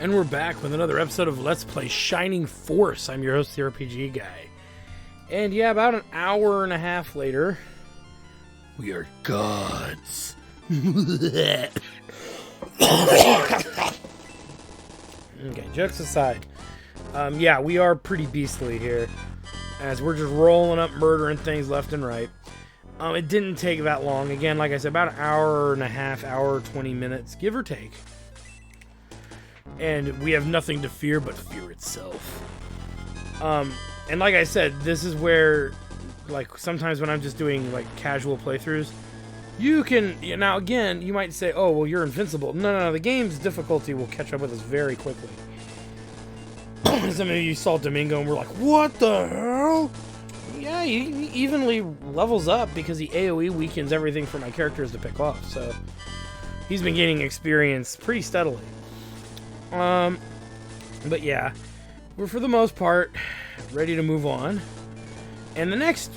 And we're back with another episode of Let's Play Shining Force. I'm your host, the RPG Guy. And yeah, about an hour and a half later, we are gods. Okay, jokes aside. Yeah, we are pretty beastly here, as we're just rolling up, murdering things left and right. It didn't take that long. Again, like I said, about an hour and a half, hour, 20 minutes, give or take. And we have nothing to fear but fear itself. And like I said, this is where, like, sometimes when I'm just doing, like, casual playthroughs, you can, now again, you might say, oh, well, you're invincible. No, the game's difficulty will catch up with us very quickly. Some of you saw Domingo and were like, what the hell? Yeah, he evenly levels up because he AoE weakens everything for my characters to pick off, so he's been gaining experience pretty steadily. But yeah, we're for the most part ready to move on. And the next,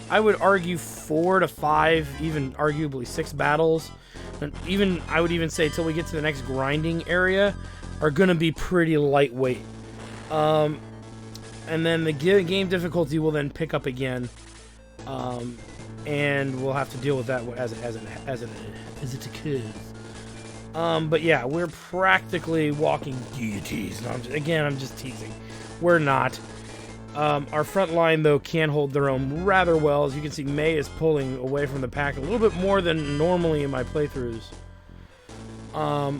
I would argue 4 to 5, even arguably 6 battles, and even, I would even say till we get to the next grinding area, are going to be pretty lightweight. And then the game difficulty will then pick up again, and we'll have to deal with that as it occurs. But yeah, we're practically walking deities. No, I'm just teasing. We're not. Our front line, though, can hold their own rather well. As you can see, May is pulling away from the pack a little bit more than normally in my playthroughs. And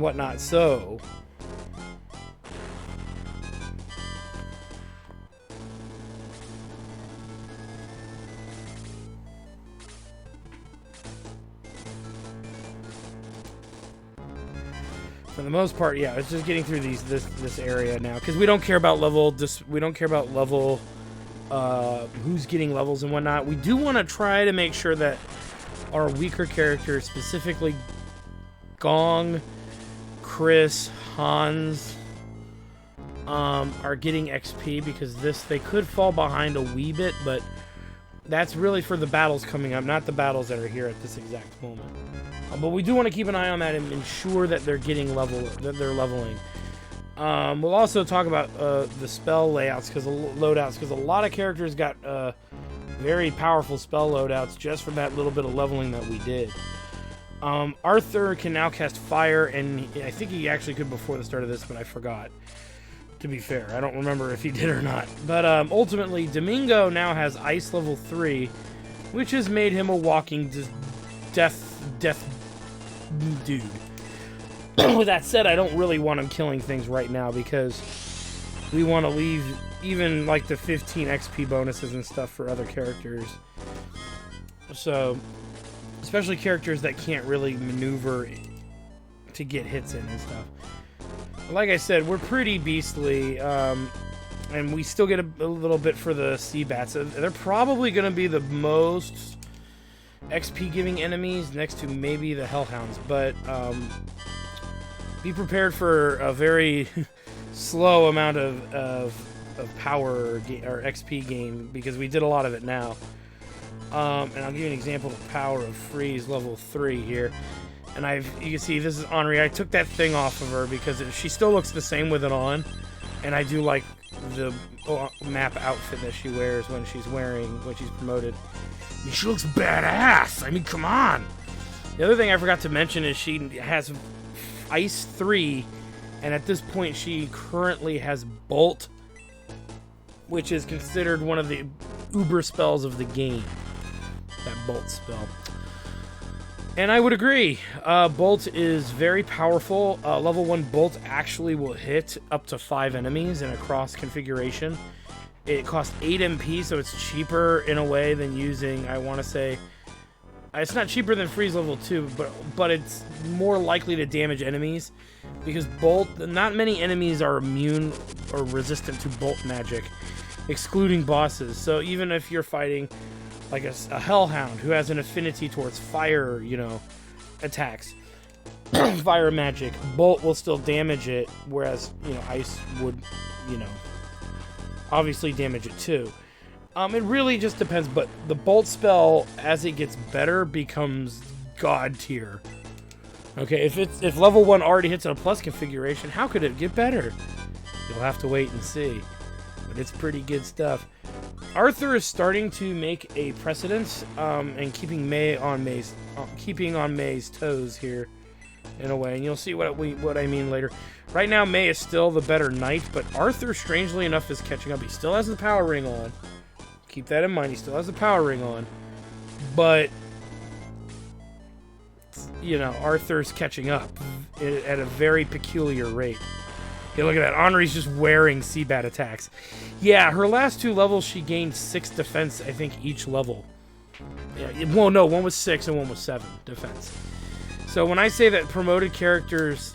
whatnot. So, for the most part, yeah, it's just getting through this area now, because we don't care about level. We don't care about level. Who's getting levels and whatnot. We do want to try to make sure that our weaker characters, specifically Gong, Chris, Hans, are getting XP, because they could fall behind a wee bit, but that's really for the battles coming up, not the battles that are here at this exact moment. But we do want to keep an eye on that and ensure that they're getting leveling. We'll also talk about the spell loadouts, because a lot of characters got very powerful spell loadouts just from that little bit of leveling that we did. Arthur can now cast fire, and I think he actually could before the start of this, but I forgot. To be fair, I don't remember if he did or not. But ultimately, Domingo now has ice level 3, which has made him a walking death dude. With that said, I don't really want him killing things right now, because we want to leave even like the 15 XP bonuses and stuff for other characters. So, especially characters that can't really maneuver to get hits in and stuff. Like I said, we're pretty beastly, and we still get a little bit for the sea bats. They're probably going to be the most XP giving enemies, next to maybe the hellhounds, but be prepared for a very slow amount of power or XP gain, because we did a lot of it now. And I'll give you an example of the power of Freeze level 3 here. And you can see this is Henri. I took that thing off of her because she still looks the same with it on, and I do like the map outfit that she wears when she's promoted. I mean, she looks badass. I mean, come on. The other thing I forgot to mention is she has Ice 3, and at this point she currently has Bolt, which is considered one of the uber spells of the game. That Bolt spell. And I would agree. Bolt is very powerful. Level 1 Bolt actually will hit up to 5 enemies in a cross configuration. It costs 8 MP, so it's cheaper in a way than using, I want to say, it's not cheaper than Freeze level 2, but it's more likely to damage enemies, because Bolt, not many enemies are immune or resistant to Bolt magic, excluding bosses. So even if you're fighting like a hellhound who has an affinity towards fire, attacks, fire magic, Bolt will still damage it, whereas, ice would, obviously damage it too. It really just depends, but the Bolt spell, as it gets better, becomes god tier. Okay, if level 1 already hits a plus configuration, how could it get better? You'll have to wait and see. But it's pretty good stuff. Arthur is starting to make a precedence and keeping on May's toes here in a way, and you'll see what I mean later. Right now, May is still the better knight, but Arthur, strangely enough, is catching up. He still has the power ring on. Keep that in mind. He still has the power ring on, but you know, Arthur's catching up at a very peculiar rate. Hey, look at that. Henri's just wearing Seabat attacks. Yeah, her last 2 levels, she gained 6 defense, I think, each level. Yeah, well, no, one was 6 and one was 7 defense. So when I say that promoted characters'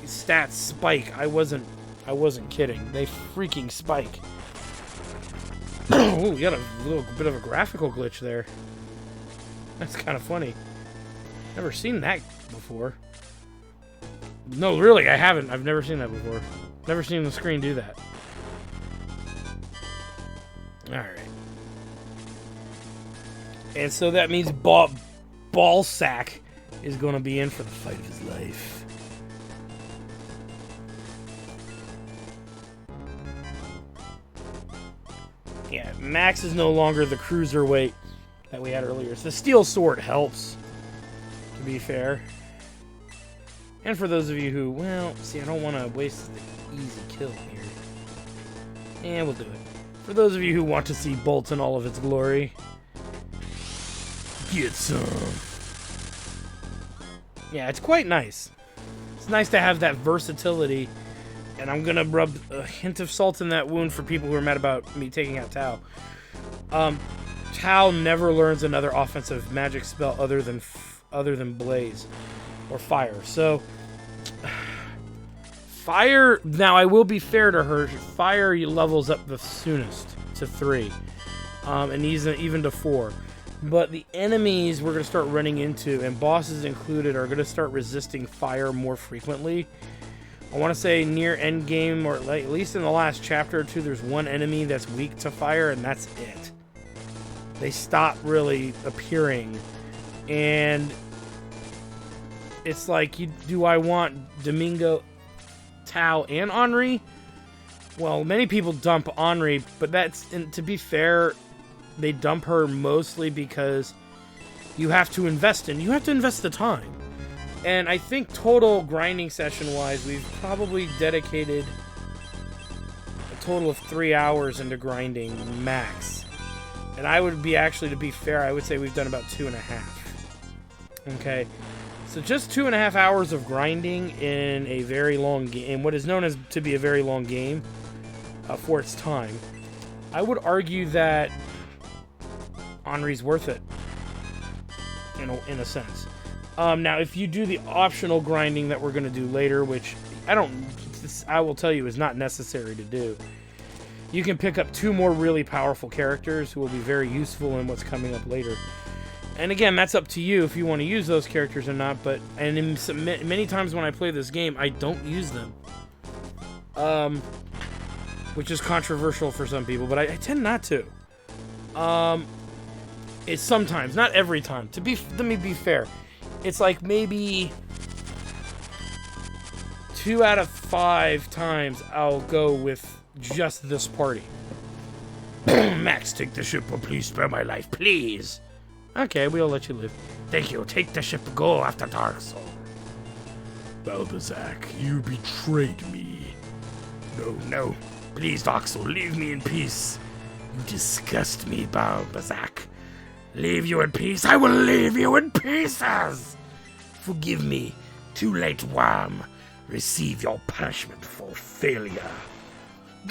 stats spike, I wasn't kidding. They freaking spike. Oh, we got a little bit of a graphical glitch there. That's kind of funny. Never seen that before. No, really, I haven't. I've never seen that before. Never seen the screen do that. Alright. And so that means Balbazak is going to be in for the fight of his life. Yeah, Max is no longer the cruiserweight that we had earlier. So the steel sword helps, to be fair. And for those of you who, well, see, I don't want to waste the easy kill here. And we'll do it. For those of you who want to see Bolt in all of its glory, get some. Yeah, it's quite nice. It's nice to have that versatility. And I'm going to rub a hint of salt in that wound for people who are mad about me taking out Tao. Tao never learns another offensive magic spell other than Blaze or Fire. So, Fire, now I will be fair to her, Fire levels up the soonest to 3. And even to 4. But the enemies we're going to start running into, and bosses included, are going to start resisting Fire more frequently. I want to say near endgame, or at least in the last chapter or 2, there's one enemy that's weak to Fire, and that's it. They stop really appearing. And it's like, do I want Domingo, Tao, and Henri? Well, many people dump Henri, but to be fair, they dump her mostly because you have to invest the time. And I think total grinding session-wise, we've probably dedicated a total of 3 hours into grinding max. And I would be actually, to be fair, I would say we've done about 2.5. Okay, so just 2.5 hours of grinding in a very long game, in what is known as to be a very long game for its time. I would argue that Henri's worth it, in a sense. Now, if you do the optional grinding that we're going to do later, which I will tell you is not necessary to do, you can pick up 2 more really powerful characters who will be very useful in what's coming up later. And again, that's up to you if you want to use those characters or not, many times when I play this game, I don't use them. Which is controversial for some people, but I tend not to. It's sometimes, not every time. Let me be fair. It's like maybe 2 out of 5 times I'll go with just this party. Max, take the ship or please spare my life, please. Okay, we'll let you live. Thank you. Take the ship, go after Dark Soul. Balbazak, you betrayed me. No. Please, Dark Soul, leave me in peace. You disgust me, Balbazak. Leave you in peace? I will leave you in pieces! Forgive me, too late, worm. Receive your punishment for failure.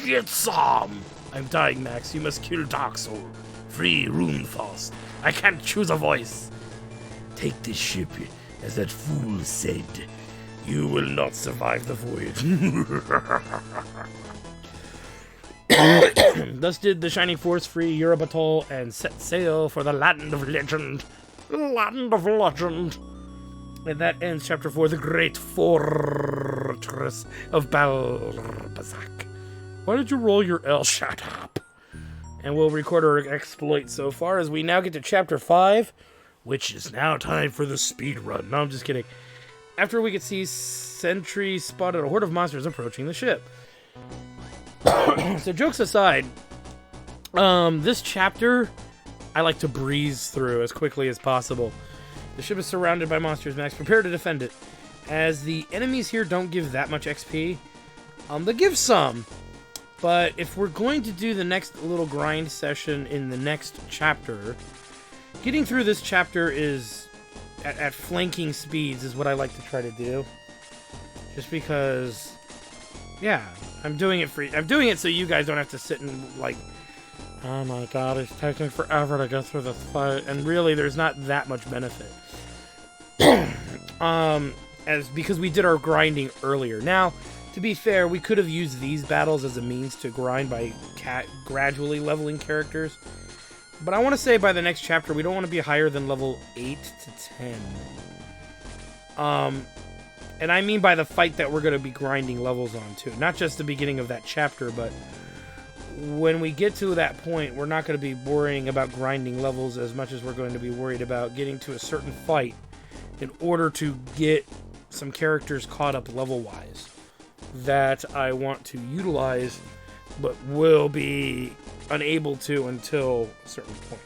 Get some! I'm dying, Max. You must kill Dark Soul. Free Runefast. I can't choose a voice. Take this ship, as that fool said. You will not survive the voyage. Thus did the Shining Force free Eurobatol and set sail for the Land of Legend. Land of Legend. And that ends Chapter 4, The Great Fortress of Balbazak. Why did you roll your L? Shut up. And we'll record our exploit so far as we now get to Chapter 5, which is now time for the speed run. No, I'm just kidding. After we could see sentries spotted a horde of monsters approaching the ship. So jokes aside, this chapter I like to breeze through as quickly as possible. The ship is surrounded by monsters, Max. Prepare to defend it. As the enemies here don't give that much XP, they give some. But if we're going to do the next little grind session in the next chapter, getting through this chapter is at flanking speeds is what I like to try to do. Just because, yeah, I'm doing it so you guys don't have to sit and like, oh my god, it's taking forever to go through the fight, and really there's not that much benefit. Because we did our grinding earlier. Now, to be fair, we could have used these battles as a means to grind by gradually leveling characters. But I want to say by the next chapter, we don't want to be higher than level 8 to 10. And I mean by the fight that we're going to be grinding levels on too. Not just the beginning of that chapter, but when we get to that point, we're not going to be worrying about grinding levels as much as we're going to be worried about getting to a certain fight in order to get some characters caught up level-wise that I want to utilize, but will be unable to until a certain point.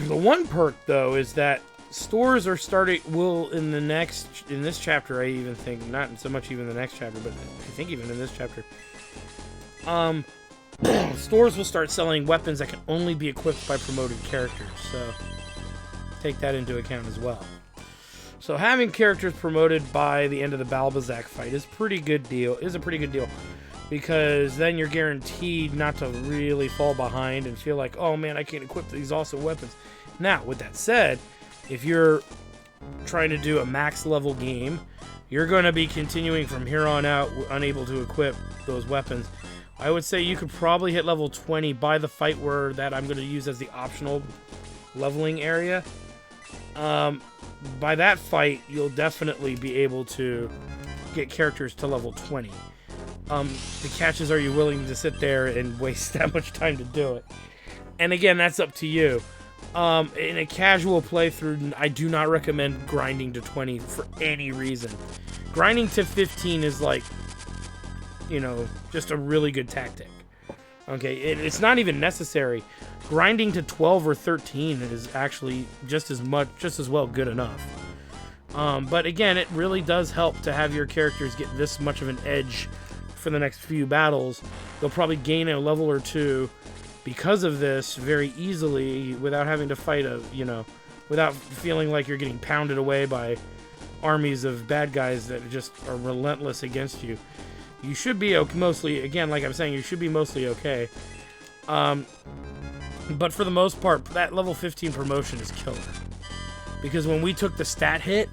The one perk, though, is that stores are in this chapter, I even think, not so much even the next chapter, but I think even in this chapter, stores will start selling weapons that can only be equipped by promoted characters, so take that into account as well. So having characters promoted by the end of the Balbazak fight is a pretty good deal, because then you're guaranteed not to really fall behind and feel like, oh man, I can't equip these awesome weapons. Now, with that said, if you're trying to do a max level game, you're going to be continuing from here on out unable to equip those weapons. I would say you could probably hit level 20 by the fight that I'm going to use as the optional leveling area. By that fight, you'll definitely be able to get characters to level 20. The catch is, are you willing to sit there and waste that much time to do it? And again, that's up to you. In a casual playthrough, I do not recommend grinding to 20 for any reason. Grinding to 15 is like, just a really good tactic. Okay, it's not even necessary. Grinding to 12 or 13 is actually just as well good enough. But again, it really does help to have your characters get this much of an edge for the next few battles. They'll probably gain a level or two because of this very easily without having to fight without feeling like you're getting pounded away by armies of bad guys that just are relentless against you. You should be mostly, again, like I'm saying, you should be mostly okay. But for the most part, that level 15 promotion is killer. Because when we took the stat hit,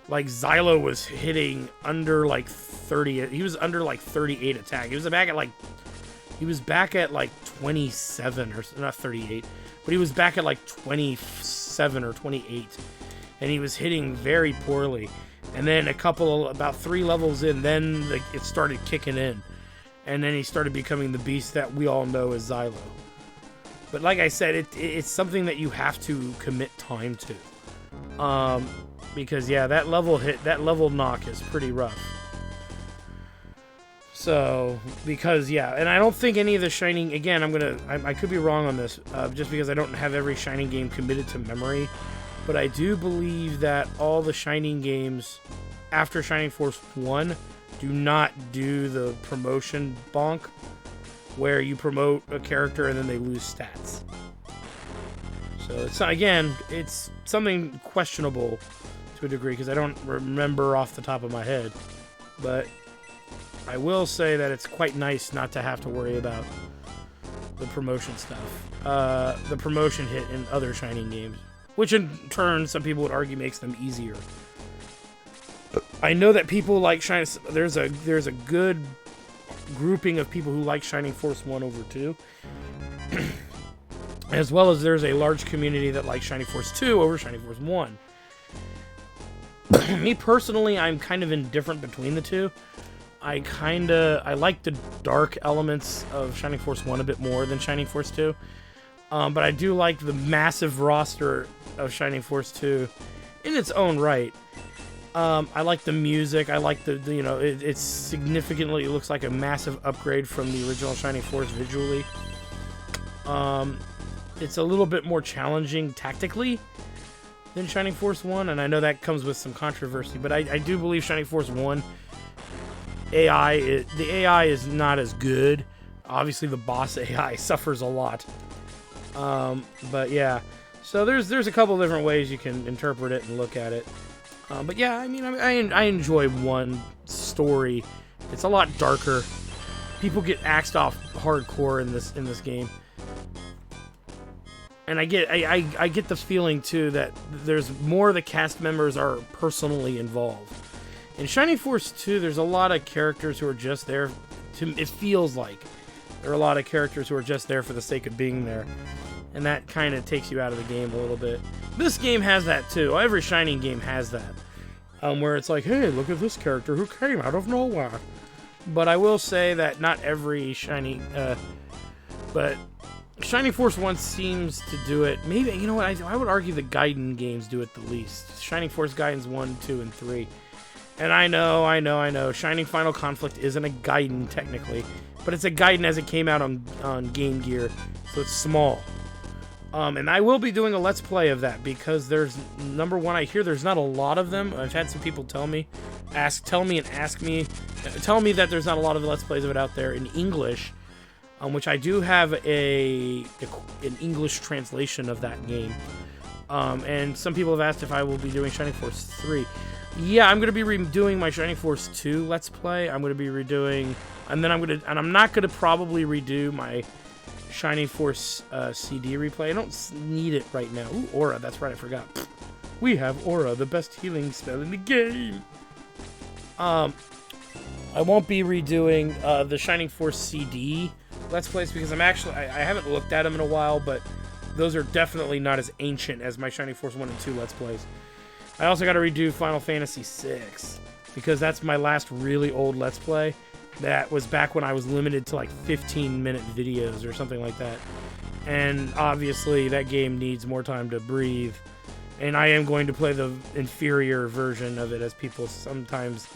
like Xylo was hitting under like 30, he was under like 38 attack. He was back at like 27 or not 38, but he was back at like 27 or 28, and he was hitting very poorly. And then about 3 levels in, then it started kicking in, and then he started becoming the beast that we all know as Xylo. But like I said, it's something that you have to commit time to, because yeah, that level knock is pretty rough. So, because, yeah, and I don't think any of the Shining, again, I could be wrong on this, just because I don't have every Shining game committed to memory, but I do believe that all the Shining games after Shining Force 1 do not do the promotion bonk, where you promote a character and then they lose stats. So, it's something questionable to a degree, because I don't remember off the top of my head, but I will say that it's quite nice not to have to worry about the promotion stuff. The promotion hit in other Shining games, which in turn, some people would argue makes them easier. I know that people like Shining. There's a good grouping of people who like Shining Force 1 over 2. As well as there's a large community that likes Shining Force 2 over Shining Force 1. Me personally, I'm kind of indifferent between the two. I like the dark elements of Shining Force 1 a bit more than Shining Force 2. But I do like the massive roster of Shining Force 2 in its own right. I like the music. I like the you know, it's significantly, it looks like a massive upgrade from the original Shining Force visually. It's a little bit more challenging tactically than Shining Force 1, and I know that comes with some controversy, but I do believe Shining Force 1 the AI is not as good. Obviously, the boss AI suffers a lot. But yeah, so there's a couple different ways you can interpret it and look at it. But yeah, I mean, I enjoy one story. It's a lot darker. People get axed off hardcore in this game. And I get the feeling too that there's more of the cast members are personally involved. In Shining Force 2, there's a lot of characters who are just there. It feels like there are a lot of characters who are just there for the sake of being there, and that kind of takes you out of the game a little bit. This game has that too. Every Shining game has that, where it's like, hey, look at this character who came out of nowhere. But I will say that not every Shining, but Shining Force 1 seems to do it. Maybe, you know what, I would argue the Gaiden games do it the least. Shining Force Gaidens 1, 2, and 3. And I know, Shining Final Conflict isn't a Gaiden technically, but it's a Gaiden as it came out on Game Gear, so it's small. And I will be doing a Let's Play of that, because there's, number one, I hear there's not a lot of them. I've had some people tell me that there's not a lot of Let's Plays of it out there in English, which I do have an English translation of that game. And some people have asked if I will be doing Shining Force 3. Yeah, I'm going to be redoing my Shining Force 2 Let's Play. I'm going to be redoing, and I'm not going to probably redo my Shining Force CD replay. I don't need it right now. Ooh, Aura, that's right, I forgot. We have Aura, the best healing spell in the game. I won't be redoing the Shining Force CD Let's Plays because I haven't looked at them in a while, but those are definitely not as ancient as my Shining Force 1 and 2 Let's Plays. I also got to redo Final Fantasy VI, because that's my last really old Let's Play. That was back when I was limited to like 15-minute videos or something like that. And obviously that game needs more time to breathe. And I am going to play the inferior version of it, as people sometimes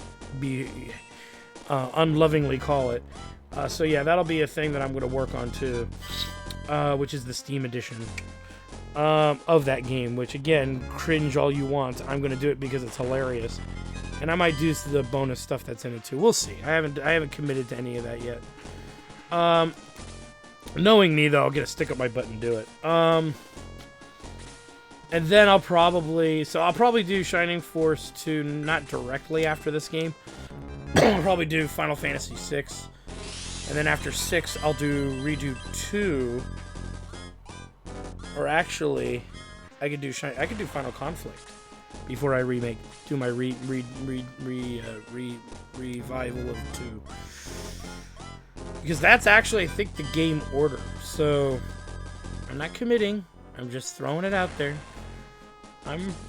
unlovingly call it. So yeah, that'll be a thing that I'm going to work on too, which is the Steam edition of that game, which again, cringe all you want. I'm going to do it because it's hilarious. And I might do the bonus stuff that's in it too. We'll see. I haven't committed to any of that yet. Knowing me though, I'll get a stick up my butt and do it. And then I'll probably do Shining Force 2 not directly after this game. I'll probably do Final Fantasy VI. And then after 6, I'll redo 2. Or actually, I could do Final Conflict before I do my revival of 2. Because that's actually, I think, the game order. So, I'm not committing. I'm just throwing it out there.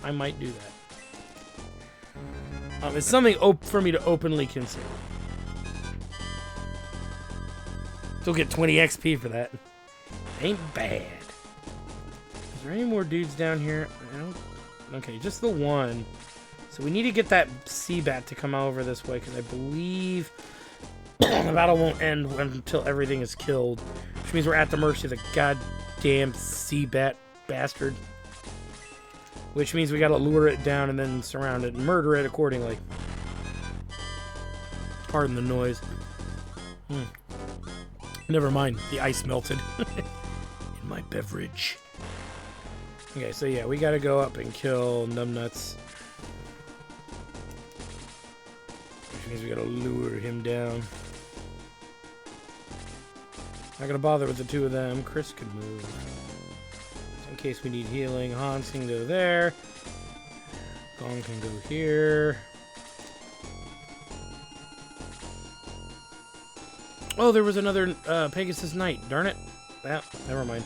I might do that. It's something for me to openly consider. Still get 20 XP for that. Ain't bad. Is there any more dudes down here? Okay, just the one. So we need to get that Seabat to come over this way, because I believe the battle won't end until everything is killed. Which means we're at the mercy of the goddamn Seabat bastard. Which means we gotta lure it down and then surround it and murder it accordingly. Pardon the noise. Never mind, the ice melted in my beverage. Okay, so yeah, we gotta go up and kill Numbnuts. Which means we gotta lure him down. Not gonna bother with the two of them. Chris can move. In case we need healing, Hans can go there. Gong can go here. Oh, there was another Pegasus Knight. Darn it. Yeah, never mind.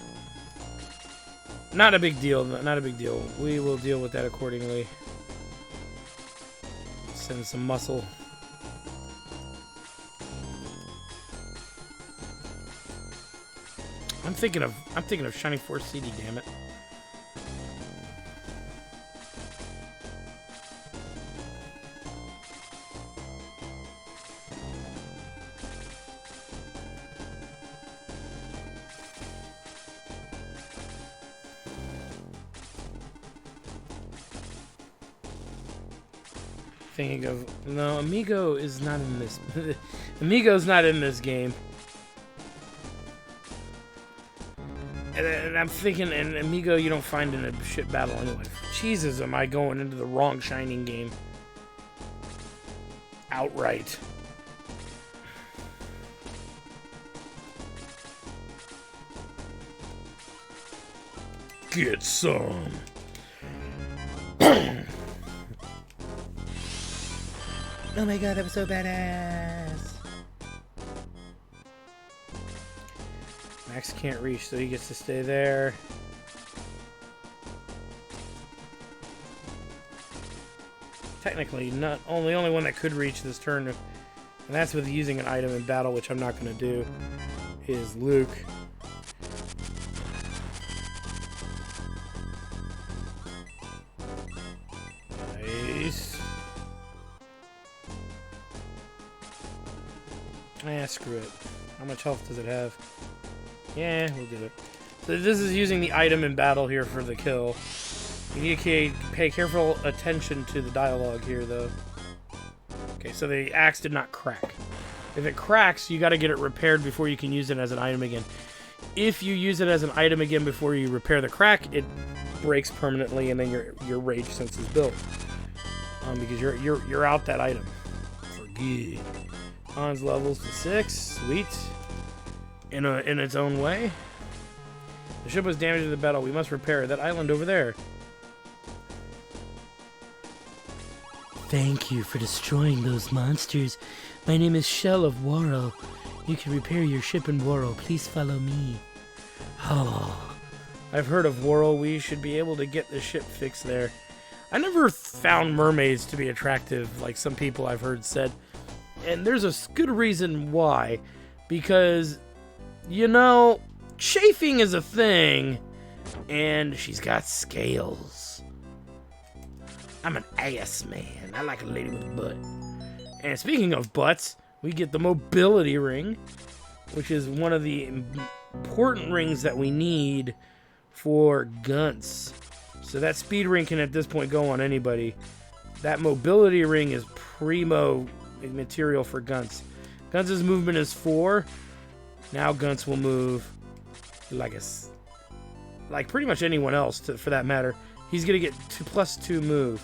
Not a big deal. Not a big deal. We will deal with that accordingly. Send some muscle. I'm thinking of Shining Force CD, damn it. thinking of... No, Amigo is not in this... Amigo's not in this game. And I'm thinking, and Amigo you don't find in a shit battle anyway. Jesus, am I going into the wrong Shining game. Outright. Get some. Oh my god, that was so badass. Max can't reach, so he gets to stay there. Technically, the only one that could reach this turn, and that's with using an item in battle, which I'm not going to do, is Luke. Nice. Screw it. How much health does it have? Yeah, we'll get it. So this is using the item in battle here for the kill. You need to pay careful attention to the dialogue here, though. Okay, so the axe did not crack. If it cracks, you got to get it repaired before you can use it as an item again. If you use it as an item again before you repair the crack, it breaks permanently, and then your rage sense is built. Because you're out that item for good. Hans levels to 6, sweet. In its own way. The ship was damaged in the battle. We must repair that island over there. Thank you for destroying those monsters. My name is Shell of Worrell. You can repair your ship in Worrell. Please follow me. Oh, I've heard of Worrell. We should be able to get the ship fixed there. I never found mermaids to be attractive, like some people I've heard said. And there's a good reason why. Because, you know, chafing is a thing. And she's got scales. I'm an ass man. I like a lady with a butt. And speaking of butts, we get the mobility ring, which is one of the important rings that we need for Gunts. So that speed ring can at this point go on anybody. That mobility ring is primo material for Gunts. Gunts' movement is 4. Now Gunts will move like pretty much anyone else for that matter. He's gonna get +2 move.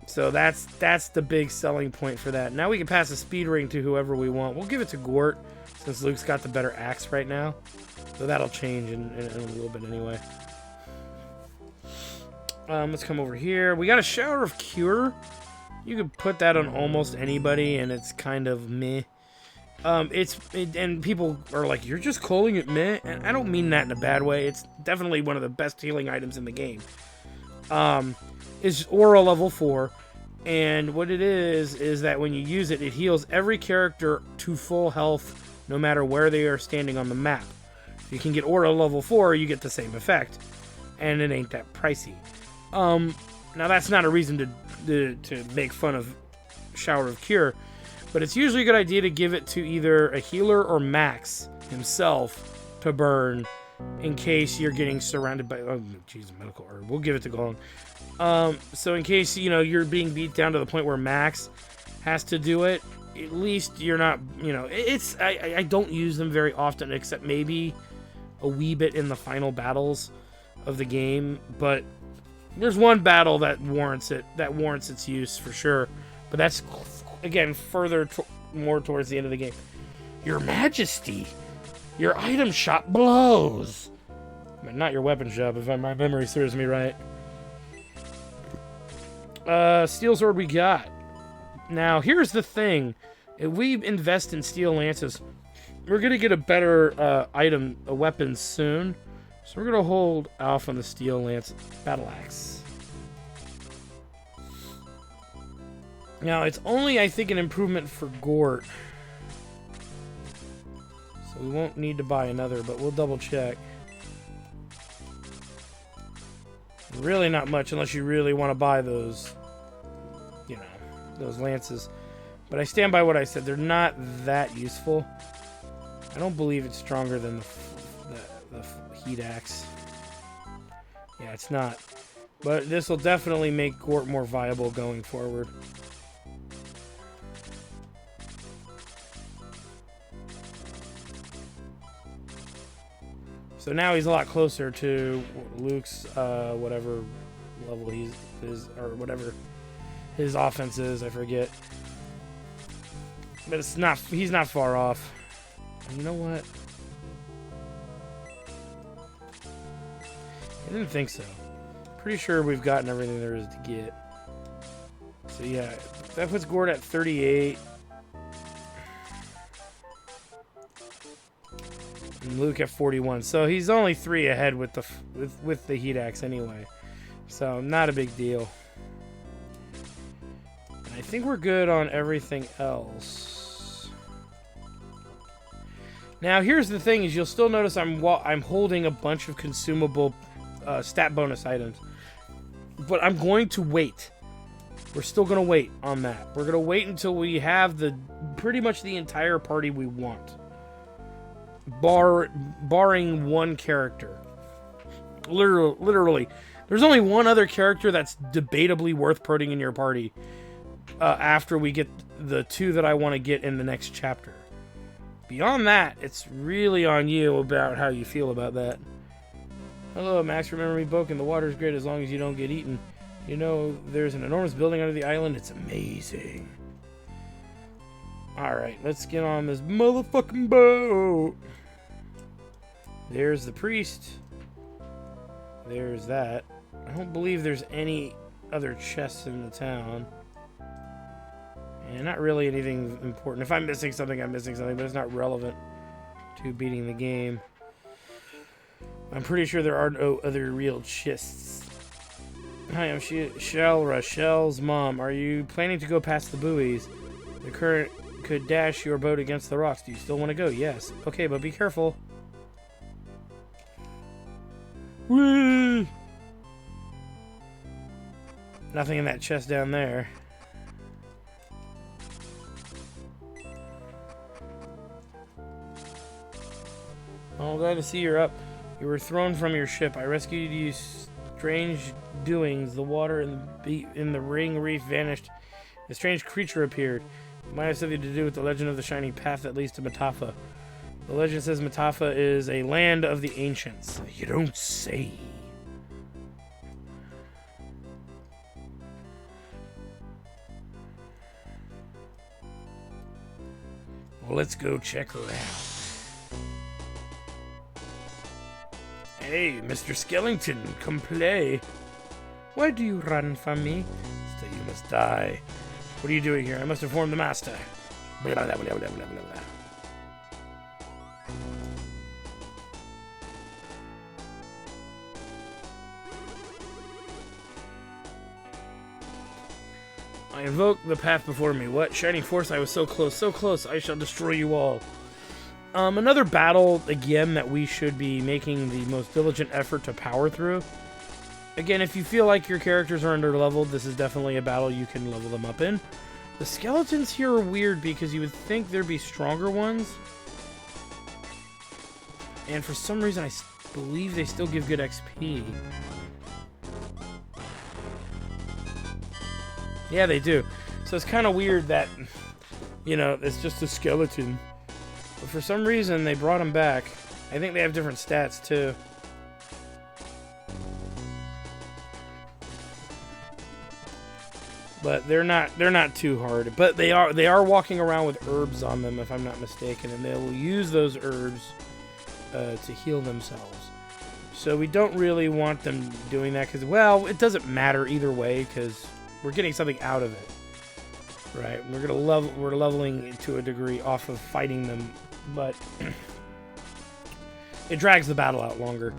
So that's the big selling point for that. Now we can pass the speed ring to whoever we want. We'll give it to Gort since Luke's got the better axe right now. So that'll change in a little bit anyway. Let's come over here. We got a Shower of Cure. You could put that on almost anybody, and it's kind of meh. And people are like, you're just calling it meh, and I don't mean that in a bad way. It's definitely one of the best healing items in the game. It's Aura level 4, and what it is that when you use it, it heals every character to full health, no matter where they are standing on the map. If you can get Aura level 4, you get the same effect, and it ain't that pricey. Now that's not a reason to make fun of Shower of Cure, but it's usually a good idea to give it to either a healer or Max himself to burn in case you're getting surrounded by... Oh, jeez, medical herb. We'll give it to Gong. So in case, you know, you're being beat down to the point where Max has to do it, at least you're not, you know... I don't use them very often, except maybe a wee bit in the final battles of the game, but there's one battle that warrants its use for sure. But that's, again, more towards the end of the game. Your Majesty, your item shop blows. I mean, not your weapon shop, if my memory serves me right. Steel sword we got. Now, here's the thing. If we invest in steel lances, we're going to get a better a weapon soon. So we're going to hold off on the steel lance battle axe. Now, it's only, I think, an improvement for Gort. So we won't need to buy another, but we'll double check. Really not much unless you really want to buy those, you know, those lances. But I stand by what I said. They're not that useful. I don't believe it's stronger than the heat axe. Yeah, it's not. But this will definitely make Gort more viable going forward. So now he's a lot closer to Luke's whatever level he's or whatever his offense is. I forget, but it's not. He's not far off. And you know what? I didn't think so. Pretty sure we've gotten everything there is to get. So yeah, that puts Gord at 38. And Luke at 41. So he's only 3 ahead with the heat axe anyway. So not a big deal. And I think we're good on everything else. Now here's the thing: is you'll still notice I'm holding a bunch of consumable stat bonus items, but I'm going to wait. We're still going to wait on that. We're going to wait until we have pretty much the entire party we want, barring one character. Literally, there's only one other character that's debatably worth putting in your party after we get the 2 that I want to get in the next chapter. Beyond that, it's really on you about how you feel about that. Hello, Max. Remember me, Boken. The water's great as long as you don't get eaten. You know, there's an enormous building under the island. It's amazing. Alright, let's get on this motherfucking boat. There's the priest. There's that. I don't believe there's any other chests in the town. And not really anything important. If I'm missing something, I'm missing something, but it's not relevant to beating the game. I'm pretty sure there are no other real chests. Hi, I'm Shelra, Shell's mom. Are you planning to go past the buoys? The current could dash your boat against the rocks. Do you still want to go? Yes. Okay, but be careful. Whee! Nothing in that chest down there. Oh, I'm glad to see you're up. You were thrown from your ship. I rescued you. Strange doings. The water in the ring reef vanished. A strange creature appeared. It might have something to do with the legend of the shining path that leads to Matafa. The legend says Matafa is a land of the ancients. You don't say. Well, let's go check her out. Hey, Mr. Skellington, come play. Why do you run from me? Stay, you must die. What are you doing here? I must inform the master. Blah, blah, blah, blah, blah, blah, blah. I invoke the path before me. What? Shining force, I was so close, so close. I shall destroy you all. Another battle, again, that we should be making the most diligent effort to power through. Again, if you feel like your characters are under-leveled, this is definitely a battle you can level them up in. The skeletons here are weird because you would think there'd be stronger ones. And for some reason, I believe they still give good XP. Yeah, they do. So it's kind of weird that, you know, it's just a skeleton. But for some reason, they brought them back. I think they have different stats, too. But they're not too hard. But they are walking around with herbs on them, if I'm not mistaken. And they will use those herbs to heal themselves. So we don't really want them doing that. Because, well, it doesn't matter either way. Because we're getting something out of it. Right? We're leveling to a degree off of fighting them. But it drags the battle out longer.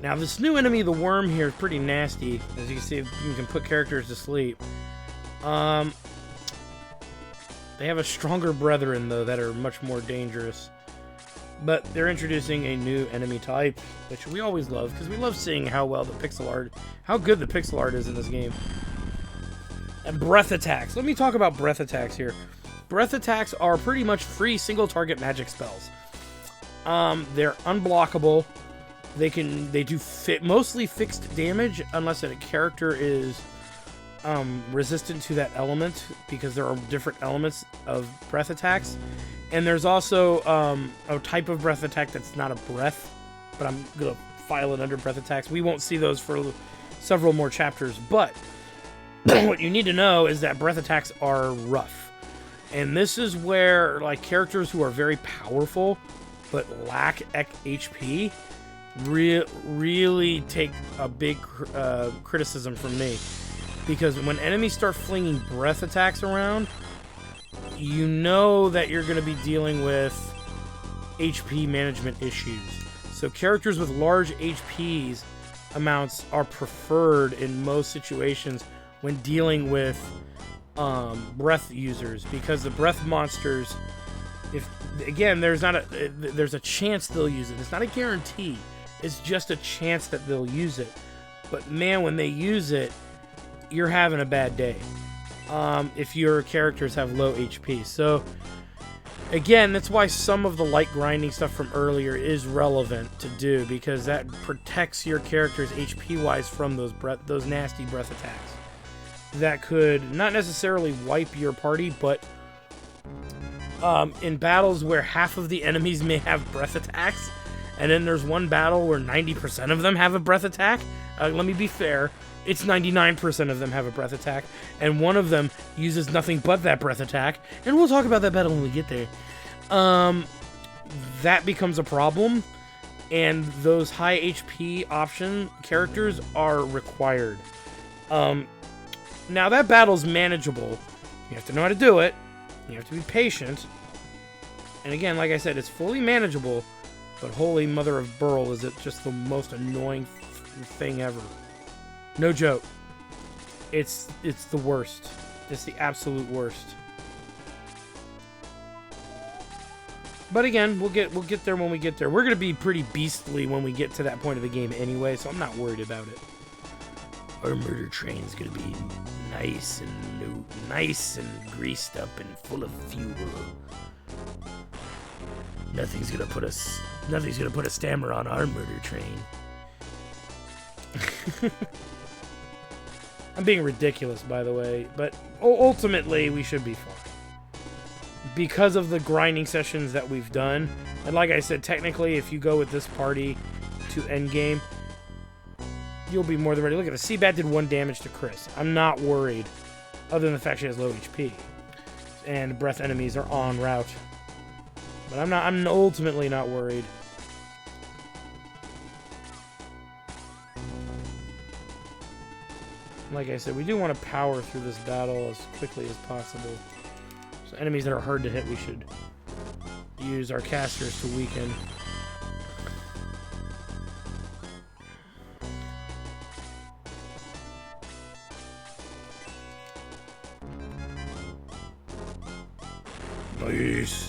Now, this new enemy, the worm here, is pretty nasty. As you can see, you can put characters to sleep. They have a stronger brethren, though, that are much more dangerous. But they're introducing a new enemy type, which we always love, because we love seeing how good the pixel art is in this game. And breath attacks. Let me talk about breath attacks here. Breath attacks are pretty much free single-target magic spells. They're unblockable. They do mostly fixed damage unless a character is resistant to that element, because there are different elements of breath attacks. And there's also a type of breath attack that's not a breath but I'm going to file it under breath attacks. We won't see those for several more chapters, but what you need to know is that breath attacks are rough. And this is where, like, characters who are very powerful but lack HP really take a big criticism from me. Because when enemies start flinging breath attacks around, you know that you're going to be dealing with HP management issues. So characters with large HPs amounts are preferred in most situations when dealing with breath users, because the breath monsters, if again, there's a chance they'll use it. It's not a guarantee. It's just a chance that they'll use it. But man, when they use it, you're having a bad day. If your characters have low HP. So again, that's why some of the light grinding stuff from earlier is relevant to do, because that protects your characters HP-wise from those nasty breath attacks. That could not necessarily wipe your party, but in battles where half of the enemies may have breath attacks, and then there's one battle where 90% of them have a breath attack, let me be fair, it's 99% of them have a breath attack, and one of them uses nothing but that breath attack, and we'll talk about that battle when we get there. That becomes a problem, and those high HP option characters are required. Now that battle's manageable. You have to know how to do it. You have to be patient. And again, like I said, it's fully manageable, but holy mother of Burl, is it just the most annoying thing ever. No joke. It's the worst. It's the absolute worst. But again, we'll get there when we get there. We're gonna be pretty beastly when we get to that point of the game anyway, so I'm not worried about it. Our murder train's gonna be nice and greased up and full of fuel. Nothing's gonna put a stammer on our murder train. I'm being ridiculous, by the way, but ultimately we should be fine. Because of the grinding sessions that we've done, and like I said, technically if you go with this party to endgame, you'll be more than ready. Look at it, Seabat did 1 damage to Chris. I'm not worried, other than the fact she has low HP. And breath enemies are en route. But I'm ultimately not worried. Like I said, we do want to power through this battle as quickly as possible. So enemies that are hard to hit, we should use our casters to weaken. Nice.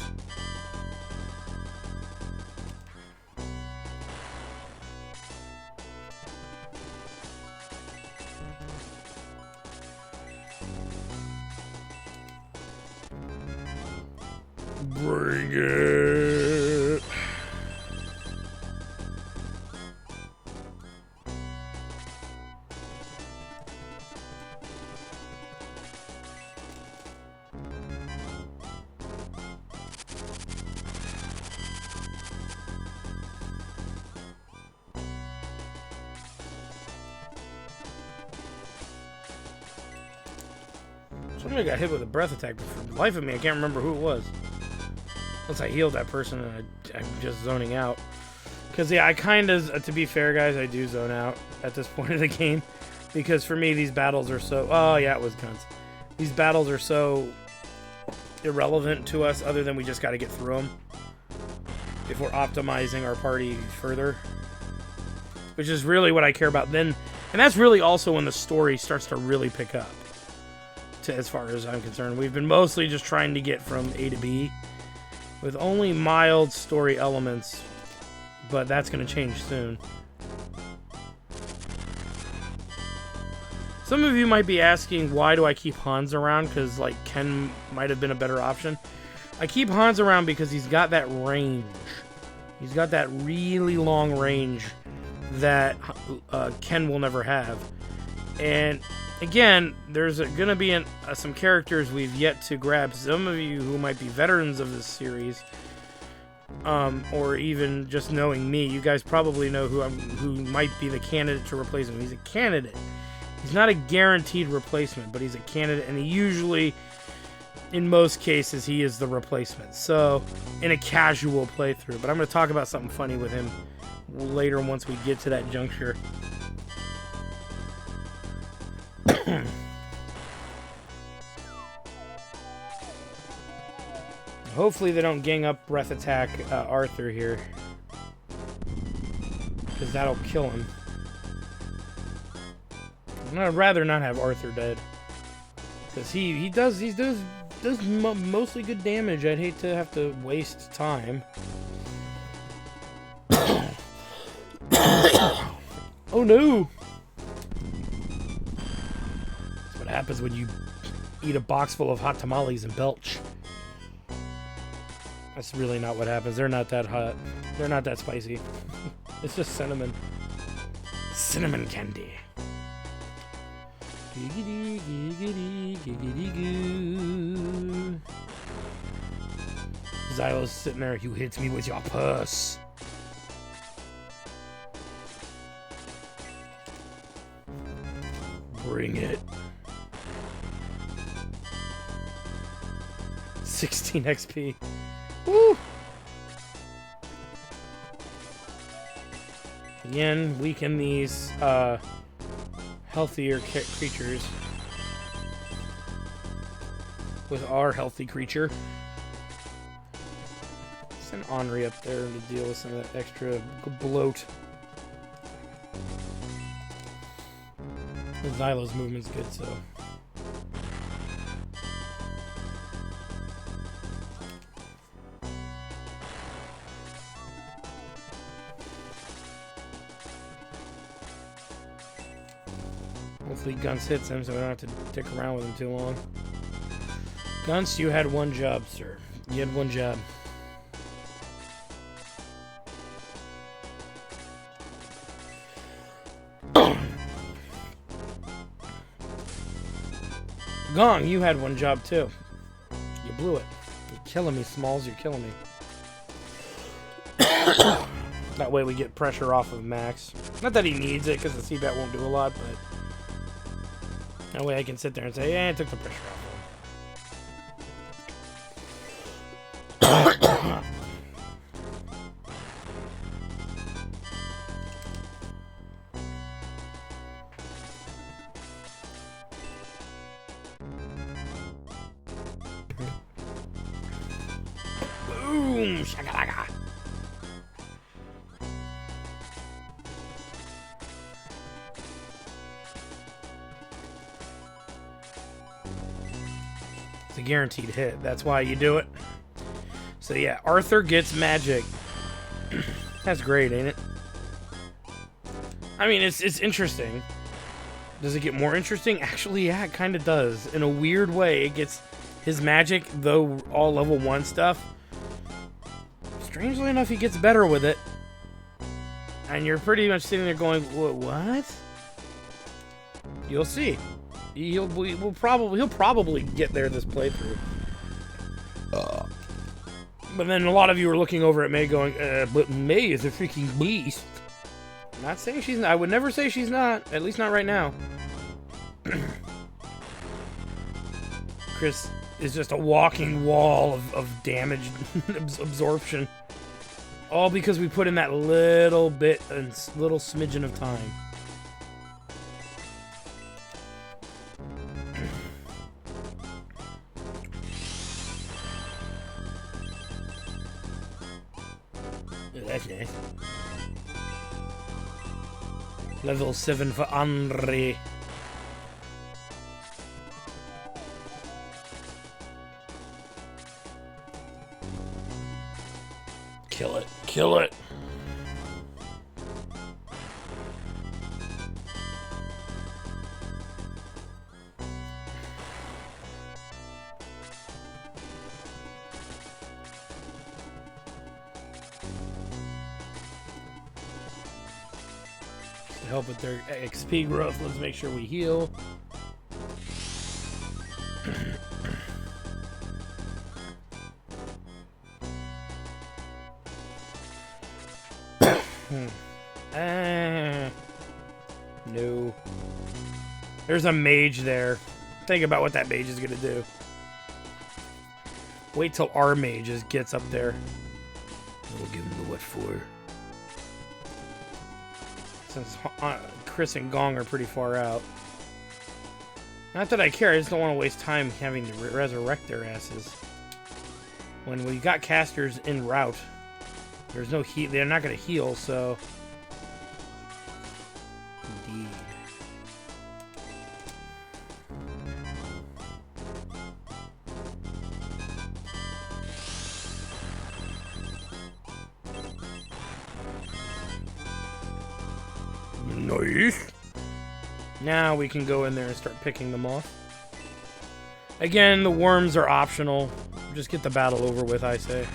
Bring it. Somebody got hit with a breath attack, but for the life of me, I can't remember who it was. Once I healed that person, and I'm just zoning out. Because, yeah, I kind of, to be fair, guys, I do zone out at this point of the game. Because for me, these battles are so... Oh, yeah, it was cunts. These battles are so irrelevant to us, other than we just got to get through them. If we're optimizing our party further. Which is really what I care about then. And that's really also when the story starts to really pick up. As far as I'm concerned. We've been mostly just trying to get from A to B. With only mild story elements, but that's going to change soon. Some of you might be asking, why do I keep Hans around? Because, like, Ken might have been a better option. I keep Hans around because he's got that range. He's got that really long range that Ken will never have. And again, there's going to be some characters we've yet to grab. Some of you who might be veterans of this series or even just knowing me, you guys probably know who might be the candidate to replace him. He's a candidate. He's not a guaranteed replacement, but he's a candidate, and he usually, in most cases, he is the replacement. So, in a casual playthrough. But I'm going to talk about something funny with him later once we get to that juncture. Hopefully they don't gang up breath attack Arthur here, because that'll kill him. I'd rather not have Arthur dead, because he does mostly good damage. I'd hate to have to waste time. Oh no! That's what happens when you eat a box full of hot tamales and belch. That's really not what happens. They're not that hot. They're not that spicy. It's just cinnamon. Cinnamon candy. Giggity, giggity, giggity, goo. Xylo's sitting there. You hit me with your purse. Bring it. 16 XP. Woo! Again, weaken these healthier creatures with our healthy creature. Send Henri up there to deal with some of that extra bloat. Xylo's movement's good, so. Hopefully Gunce hits him so we don't have to dick around with him too long. Gunce, you had one job, sir. You had one job. Gong, you had one job too. You blew it. You're killing me, Smalls. You're killing me. That way we get pressure off of Max. Not that he needs it, because the C-Bat won't do a lot, but that way I can sit there and say, yeah, I took the pressure off of him. Boom! Shakalaka! It's a guaranteed hit. That's why you do it. So yeah, Arthur gets magic. That's great, ain't it? I mean, it's interesting. Does it get more interesting? Actually, yeah, it kind of does. In a weird way, it gets his magic, though all level 1 stuff. Strangely enough, he gets better with it. And you're pretty much sitting there going, what? You'll see. He'll probably get there this playthrough. But then a lot of you are looking over at May going, but May is a freaking beast. I'm not saying she's not. I would never say she's not. At least not right now. Chris is just a walking wall of damage absorption. All because we put in that little bit and little smidgen of time. That's nice. Level 7 for Henri. Kill it. Kill it. To help with their XP growth, let's make sure we heal. There's a mage there. Think about what that mage is gonna do. Wait till our mage gets up there. We'll give him the what for. Since Chris and Gong are pretty far out. Not that I care, I just don't want to waste time having to resurrect their asses. When we got casters en route, there's no heat. They're not going to heal, so... Indeed. Nice. Now we can go in there and start picking them off. Again, the worms are optional. Just get the battle over with, I say.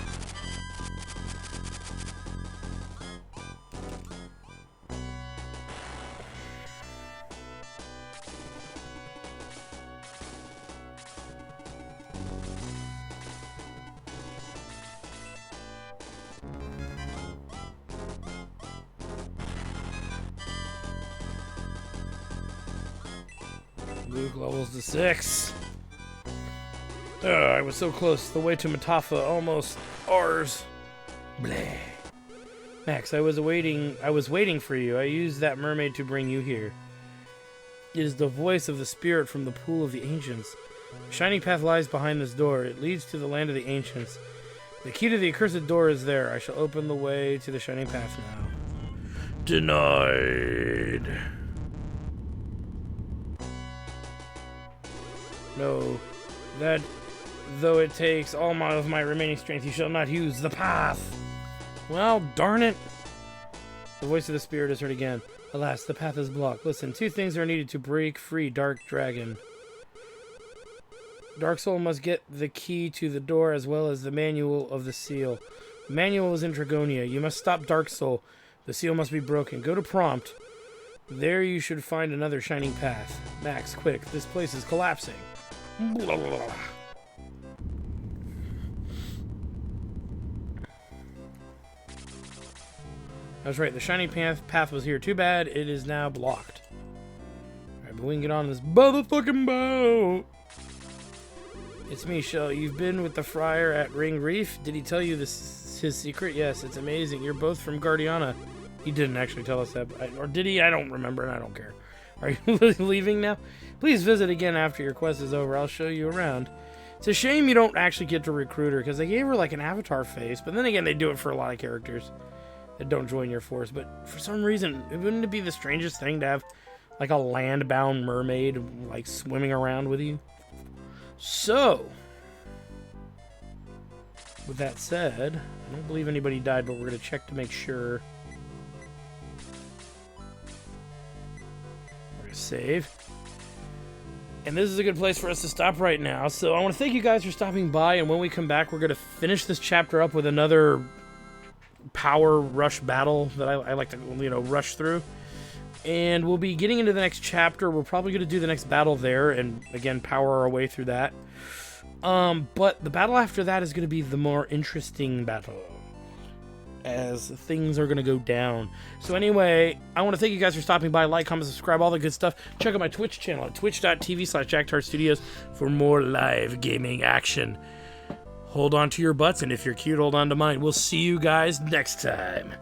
Luke levels to 6. I was so close. The way to Matafa, almost ours. Bleh. Max, I was waiting for you. I used that mermaid to bring you here. It is the voice of the spirit from the pool of the ancients. A shining path lies behind this door. It leads to the land of the ancients. The key to the accursed door is there. I shall open the way to the shining path now. Denied. No, that though it takes all of my remaining strength, you shall not use the path. Well, darn it. The voice of the spirit is heard again. Alas, the path is blocked. Listen, 2 things are needed to break free Dark Dragon. Dark Soul must get the key to the door as well as the manual of the seal. The manual is in Dragonia. You must stop Dark Soul. The seal must be broken. Go to Prompt. There you should find another shining path. Max, quick. This place is collapsing. Blah, blah, blah. I was right. The shining path was here. Too bad it is now blocked. Alright, but we can get on this motherfucking boat. It's me, Shell. You've been with the friar at Ring Reef. Did he tell you this his secret? Yes, it's amazing. You're both from Guardiana. He didn't actually tell us that. Or did he? I don't remember, and I don't care. Are you leaving now? Please visit again after your quest is over. I'll show you around. It's a shame you don't actually get to recruit her, because they gave her like an avatar face. But then again, they do it for a lot of characters that don't join your force. But for some reason, wouldn't it be the strangest thing to have like a land-bound mermaid like swimming around with you? So, with that said, I don't believe anybody died, but we're going to check to make sure. We're going to save. And this is a good place for us to stop right now. So I want to thank you guys for stopping by, and when we come back, we're going to finish this chapter up with another power rush battle that I like to, rush through. And we'll be getting into the next chapter. We're probably going to do the next battle there, and again, power our way through that. But the battle after that is going to be the more interesting battle, as things are going to go down. So anyway, I want to thank you guys for stopping by. Like, comment, subscribe, all the good stuff. Check out my Twitch channel at twitch.tv/JackTarStudios for more live gaming action. Hold on to your butts, and if you're cute, hold on to mine. We'll see you guys next time.